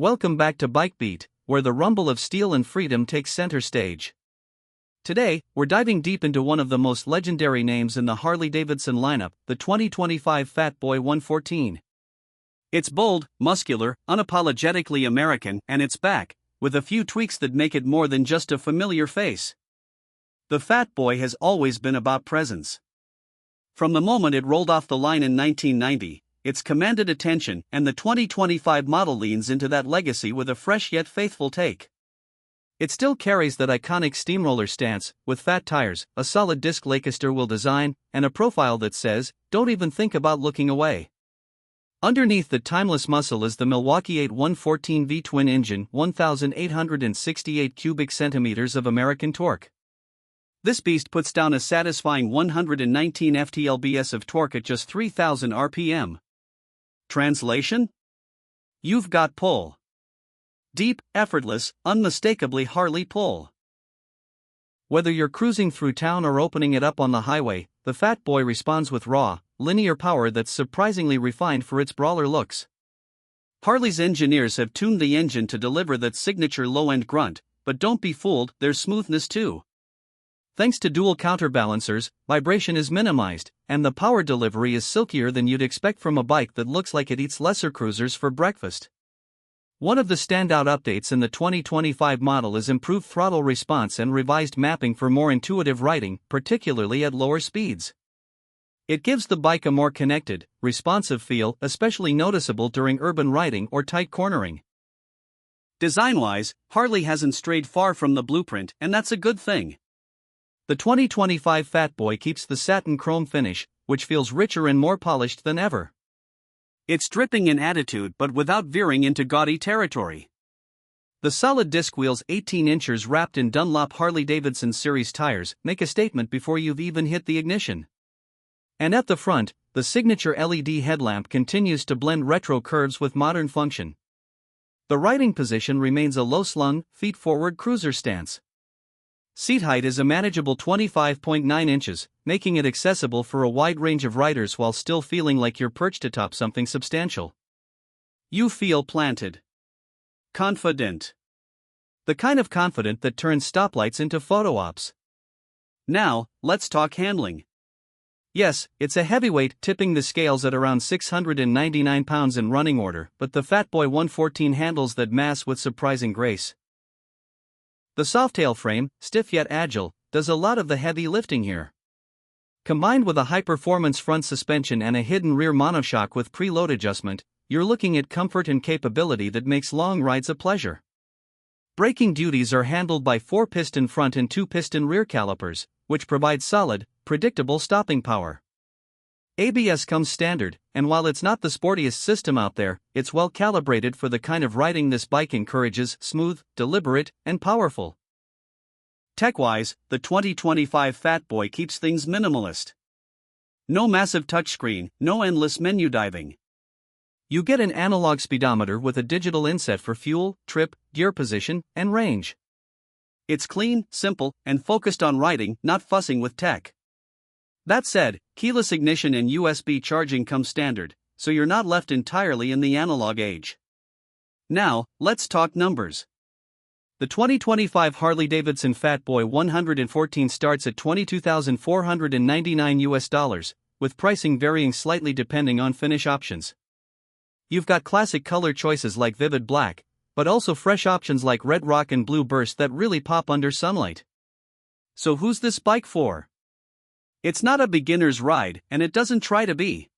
Welcome back to BikeBeat, where the rumble of steel and freedom takes center stage. Today, we're diving deep into one of the most legendary names in the Harley-Davidson lineup, the 2025 Fat Boy 114. It's bold, muscular, unapologetically American, and it's back, with a few tweaks that make it more than just a familiar face. The Fat Boy has always been about presence. From the moment it rolled off the line in 1990, it's commanded attention, and the 2025 model leans into that legacy with a fresh yet faithful take. It still carries that iconic steamroller stance, with fat tires, a solid disc Lancaster wheel design, and a profile that says, "Don't even think about looking away." Underneath the timeless muscle is the Milwaukee-Eight 114 V-twin engine, 1,868 cubic centimeters of American torque. This beast puts down a satisfying 119 ft-lbs of torque at just 3,000 RPM. Translation? You've got pull. Deep, effortless, unmistakably Harley pull. Whether you're cruising through town or opening it up on the highway, the Fat Boy responds with raw, linear power that's surprisingly refined for its brawler looks. Harley's engineers have tuned the engine to deliver that signature low-end grunt, but don't be fooled, there's smoothness too. Thanks to dual counterbalancers, vibration is minimized, and the power delivery is silkier than you'd expect from a bike that looks like it eats lesser cruisers for breakfast. One of the standout updates in the 2025 model is improved throttle response and revised mapping for more intuitive riding, particularly at lower speeds. It gives the bike a more connected, responsive feel, especially noticeable during urban riding or tight cornering. Design-wise, Harley hasn't strayed far from the blueprint, and that's a good thing. The 2025 Fat Boy keeps the satin chrome finish, which feels richer and more polished than ever. It's dripping in attitude but without veering into gaudy territory. The solid disc wheels, 18 inches wrapped in Dunlop Harley-Davidson series tires, make a statement before you've even hit the ignition. And at the front, the signature LED headlamp continues to blend retro curves with modern function. The riding position remains a low-slung, feet-forward cruiser stance. Seat height is a manageable 25.9 inches, making it accessible for a wide range of riders while still feeling like you're perched atop something substantial. You feel planted. Confident. The kind of confident that turns stoplights into photo ops. Now, let's talk handling. Yes, it's a heavyweight, tipping the scales at around 699 pounds in running order, but the Fat Boy 114 handles that mass with surprising grace. The softtail frame, stiff yet agile, does a lot of the heavy lifting here. Combined with a high-performance front suspension and a hidden rear monoshock with preload adjustment, you're looking at comfort and capability that makes long rides a pleasure. Braking duties are handled by 4-piston front and 2-piston rear calipers, which provide solid, predictable stopping power. ABS comes standard, and while it's not the sportiest system out there, it's well calibrated for the kind of riding this bike encourages: smooth, deliberate, and powerful. Tech-wise, the 2025 Fat Boy keeps things minimalist. No massive touchscreen, no endless menu diving. You get an analog speedometer with a digital inset for fuel, trip, gear position, and range. It's clean, simple, and focused on riding, not fussing with tech. That said, keyless ignition and USB charging come standard, so you're not left entirely in the analog age. Now, let's talk numbers. The 2025 Harley-Davidson Fat Boy 114 starts at $22,499, with pricing varying slightly depending on finish options. You've got classic color choices like vivid black, but also fresh options like red rock and blue burst that really pop under sunlight. So who's this bike for? It's not a beginner's ride, and it doesn't try to be.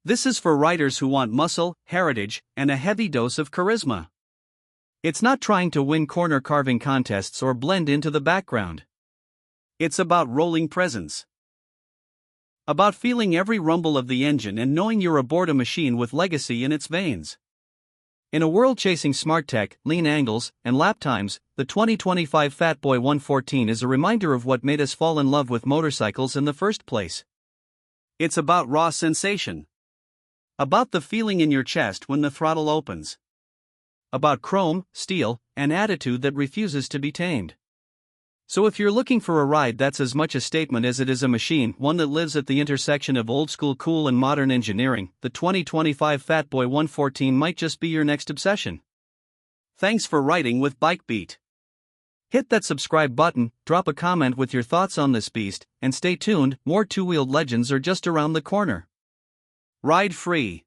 This is for riders who want muscle, heritage, and a heavy dose of charisma. It's not trying to win corner carving contests or blend into the background. It's about rolling presence. About feeling every rumble of the engine and knowing you're aboard a machine with legacy in its veins. In a world chasing smart tech, lean angles, and lap times, the 2025 Fat Boy 114 is a reminder of what made us fall in love with motorcycles in the first place. It's about raw sensation. About the feeling in your chest when the throttle opens. About chrome, steel, and attitude that refuses to be tamed. So if you're looking for a ride that's as much a statement as it is a machine, one that lives at the intersection of old-school cool and modern engineering, the 2025 Fat Boy 114 might just be your next obsession. Thanks for riding with BikeBeat. Hit that subscribe button, drop a comment with your thoughts on this beast, and stay tuned, more two-wheeled legends are just around the corner. Ride free.